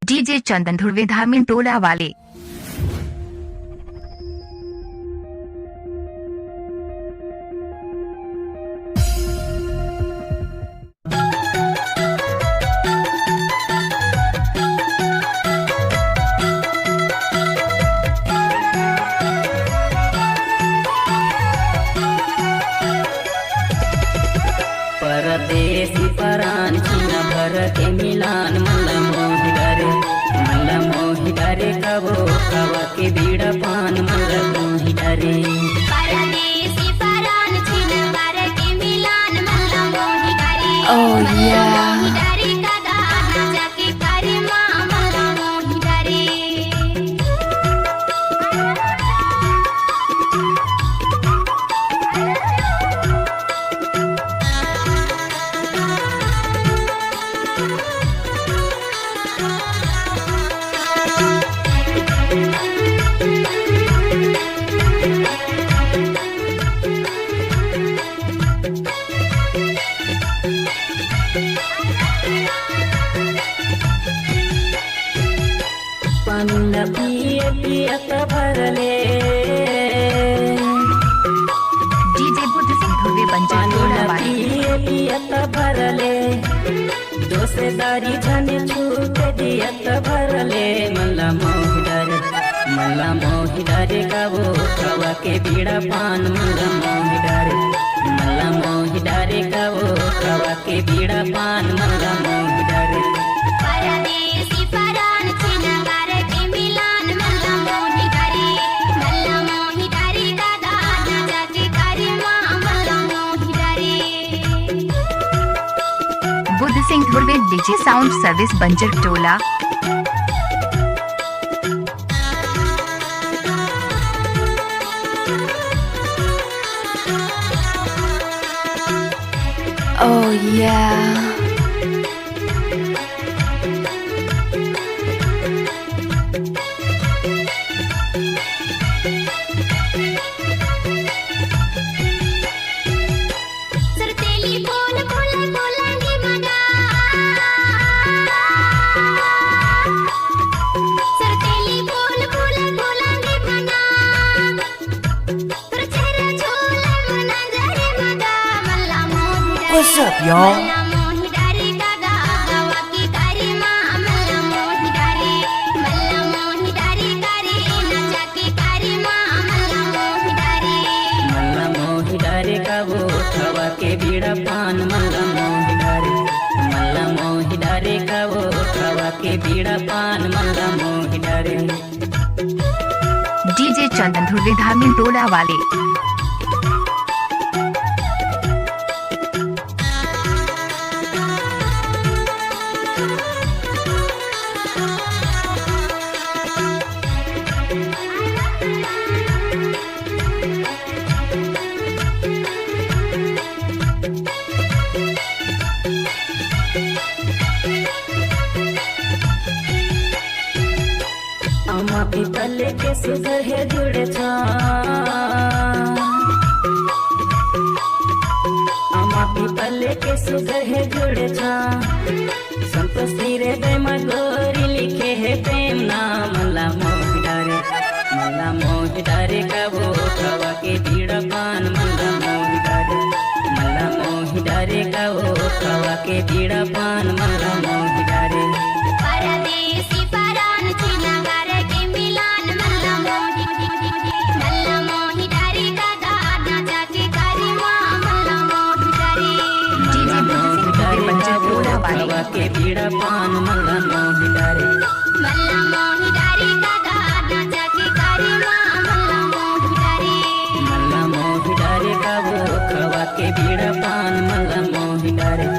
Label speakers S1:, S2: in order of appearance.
S1: DJ चंदन धुर्वे धामीन टोला वाले।
S2: परदेसी परान छिन भर के मिलान मला मोहि डरे कबो कवा के बीड़ा पान मला मोहि डरे।
S3: परदेसी परान छिन भर के मिलान मला मोहि डरे।
S1: Oh yeah।
S3: मोहि डरे कदा ना जाके करे मां मला मोहि डरे।
S2: पानी पिए पियत भरले
S1: डीजे बुद्ध सिंह धुर्वे बंजर
S2: पानी
S1: टोला वाले।
S2: पिए पियत भरले दोसेदारी झने छूट दियत भरले मला मोहि डरे कबो कवा के बीड़ा पान मला मोहि डरे कबो कवा के बीड़ा पान मला मोहि डरे।
S3: परदेसी परान छिन भर के मिलान मला मोहि डरे। मला मोहि डरे कदा ना जाके करे मां मला मोहि डरे।
S1: Buddha Singh Dhurve DJ sound service बंजर टोला। Oh yeah।
S3: सरतेली बोल बोल बोलांगी मगा। सरतेली बोल बोल बोलांगी मगा। तर चेहरा झोला मना जरे मगा। मला मोहि डरे।
S1: What's up, y'all?
S3: मला मोहि डरे कदा कवा की करे मां मला मोहि डरे। मला मोहि डरे करे ना जाके करे मां मला मोहि डरे।
S2: मला मोहि डरे कबो कवा के बीड़ा पान मला मोहि डरे कबो कवा के बीड़ा पान मला मोहि डरे।
S1: डीजे चंदन धुर्वे धामीन टोला वाले।
S2: अम्मा पीतल के सुधर है जुड़े छा। अम्मा पीतल के सुधर है जुड़े छा। संतोष रे प्रेम गोरी लिखे है प्रेम नाम मला मोहि डरे कबो कवा के बीड़ा पान मला मोहि डरे कबो कवा के बीड़ा पान मला मोहि डरे।
S3: परदेसी परान छिन भर के मिलान मला मोहि डरे कदा ना जाके करे मां मला मोहि डरे।
S1: डीजे बुद्ध सिंह धुर्वे बंजर टोला वाले।
S2: कवा के बीड़ा पान मला मोहि डरे।
S3: मला मोहि डरे कदा ना जाके करे मां मला मोहि डरे।
S2: मला मोहि डरे कबो कवा के बीड़ा पान मला मोहि डरे।